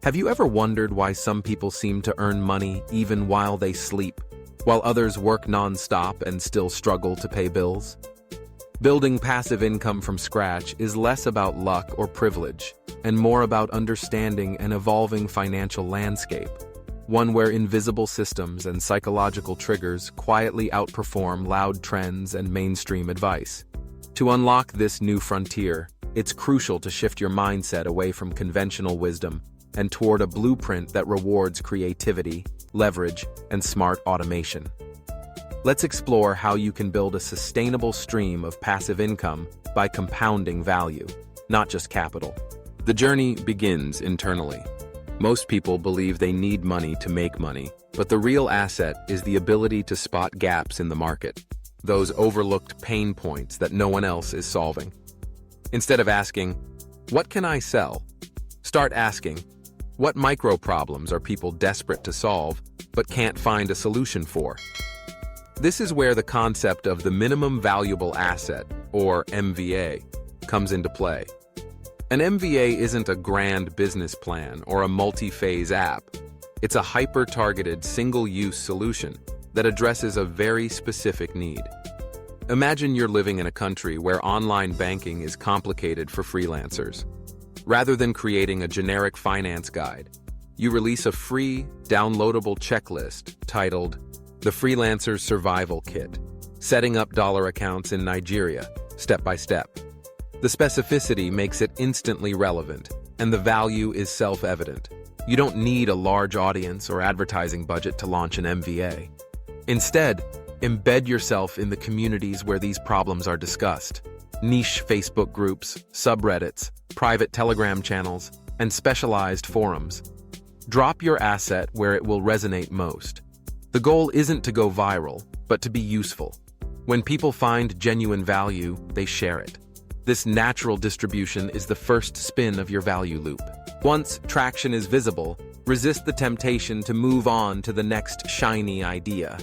Have you ever wondered why some people seem to earn money even while they sleep, while others work non-stop and still struggle to pay bills? Building passive income from scratch is less about luck or privilege, and more about understanding an evolving financial landscape, one where invisible systems and psychological triggers quietly outperform loud trends and mainstream advice. To unlock this new frontier, it's crucial to shift your mindset away from conventional wisdom and toward a blueprint that rewards creativity, leverage, and smart automation. Let's explore how you can build a sustainable stream of passive income by compounding value, not just capital. The journey begins internally. Most people believe they need money to make money, but the real asset is the ability to spot gaps in the market, those overlooked pain points that no one else is solving. Instead of asking, "What can I sell?" start asking, "What micro problems are people desperate to solve but can't find a solution for?" This is where the concept of the minimum valuable asset, or MVA, comes into play. An MVA isn't a grand business plan or a multi-phase app. It's a hyper-targeted, single-use solution that addresses a very specific need. Imagine you're living in a country where online banking is complicated for freelancers. Rather than creating a generic finance guide, you release a free, downloadable checklist titled The Freelancer's Survival Kit, Setting Up Dollar Accounts in Nigeria, Step by Step. The specificity makes it instantly relevant, and the value is self-evident. You don't need a large audience or advertising budget to launch an MVA. Instead, embed yourself in the communities where these problems are discussed. Niche Facebook groups, subreddits, private Telegram channels, and specialized forums. Drop your asset where it will resonate most. The goal isn't to go viral, but to be useful. When people find genuine value, they share it. This natural distribution is the first spin of your value loop. Once traction is visible, resist the temptation to move on to the next shiny idea.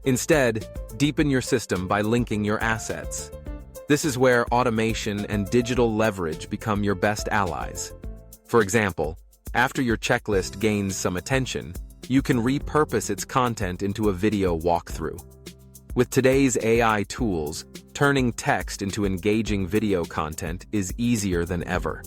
Instead, deepen your system by linking your assets. This is where automation and digital leverage become your best allies. For example, after your checklist gains some attention, you can repurpose its content into a video walkthrough. With today's AI tools, turning text into engaging video content is easier than ever.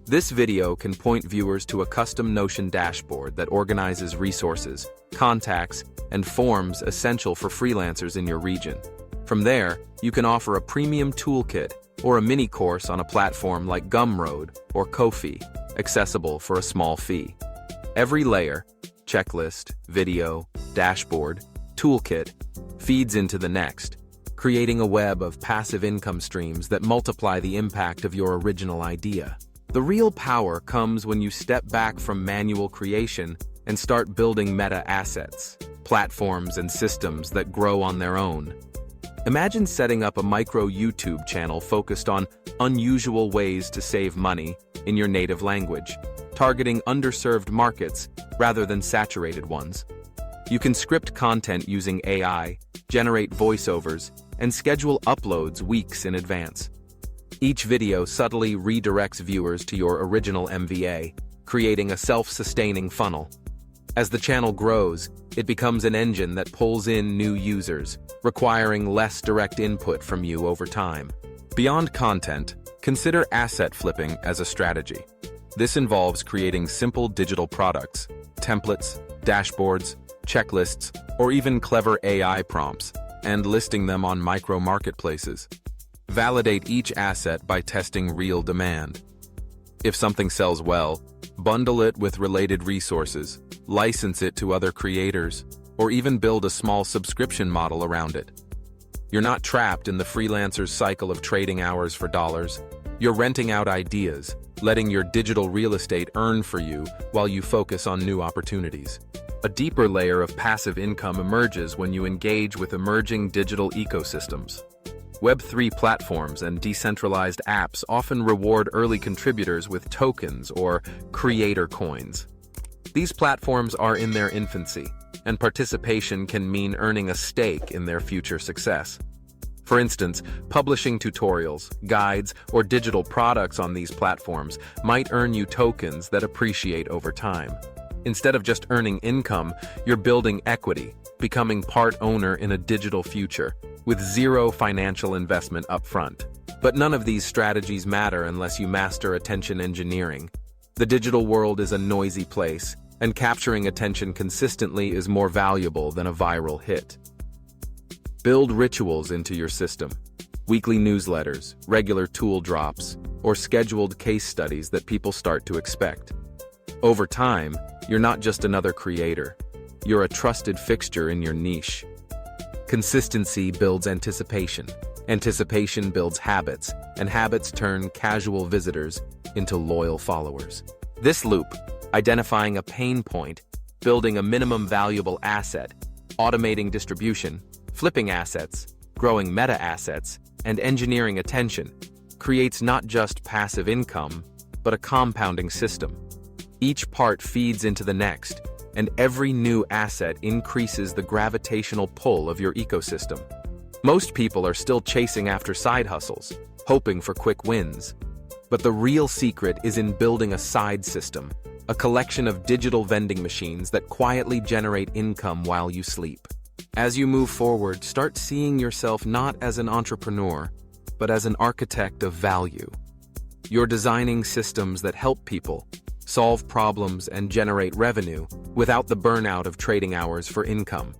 This video can point viewers to a custom Notion dashboard that organizes resources, contacts, and forms essential for freelancers in your region. From there, you can offer a premium toolkit or a mini course on a platform like Gumroad or Ko-fi, accessible for a small fee. Every layer, checklist, video, dashboard, toolkit, feeds into the next, creating a web of passive income streams that multiply the impact of your original idea. The real power comes when you step back from manual creation and start building meta assets, platforms and systems that grow on their own. Imagine setting up a micro YouTube channel focused on unusual ways to save money in your native language, targeting underserved markets rather than saturated ones. You can script content using AI, generate voiceovers, and schedule uploads weeks in advance. Each video subtly redirects viewers to your original MVA, creating a self-sustaining funnel. As the channel grows, it becomes an engine that pulls in new users, requiring less direct input from you over time. Beyond content, consider asset flipping as a strategy. This involves creating simple digital products, templates, dashboards, checklists, or even clever AI prompts, and listing them on micro marketplaces. Validate each asset by testing real demand. If something sells well, bundle it with related resources, license it to other creators, or even build a small subscription model around it. You're not trapped in the freelancer's cycle of trading hours for dollars. You're renting out ideas, letting your digital real estate earn for you while you focus on new opportunities. A deeper layer of passive income emerges when you engage with emerging digital ecosystems. Web3 platforms and decentralized apps often reward early contributors with tokens or creator coins. These platforms are in their infancy, and participation can mean earning a stake in their future success. For instance, publishing tutorials, guides, or digital products on these platforms might earn you tokens that appreciate over time. Instead of just earning income, you're building equity, becoming part owner in a digital future, with zero financial investment upfront. But none of these strategies matter unless you master attention engineering. The digital world is a noisy place, and capturing attention consistently is more valuable than a viral hit. Build rituals into your system. Weekly newsletters, regular tool drops, or scheduled case studies that people start to expect. Over time, you're not just another creator. You're a trusted fixture in your niche. Consistency builds anticipation. Anticipation builds habits, and habits turn casual visitors into loyal followers. This loop, identifying a pain point, building a minimum valuable asset, automating distribution, flipping assets, growing meta assets, and engineering attention, creates not just passive income, but a compounding system. Each part feeds into the next, and every new asset increases the gravitational pull of your ecosystem. Most people are still chasing after side hustles, hoping for quick wins. But the real secret is in building a side system, a collection of digital vending machines that quietly generate income while you sleep. As you move forward, start seeing yourself not as an entrepreneur, but as an architect of value. You're designing systems that help people solve problems and generate revenue without the burnout of trading hours for income.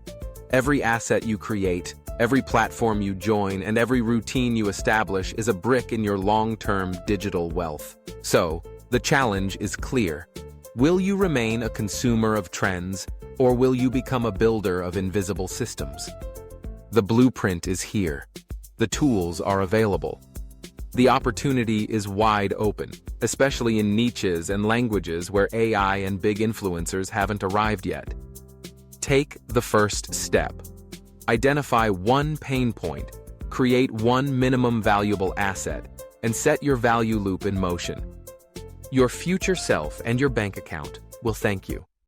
Every asset you create, every platform you join, and every routine you establish is a brick in your long-term digital wealth. So, the challenge is clear. Will you remain a consumer of trends, or will you become a builder of invisible systems? The blueprint is here. The tools are available. The opportunity is wide open, especially in niches and languages where AI and big influencers haven't arrived yet. Take the first step. Identify one pain point, create one minimum valuable asset, and set your value loop in motion. Your future self and your bank account will thank you.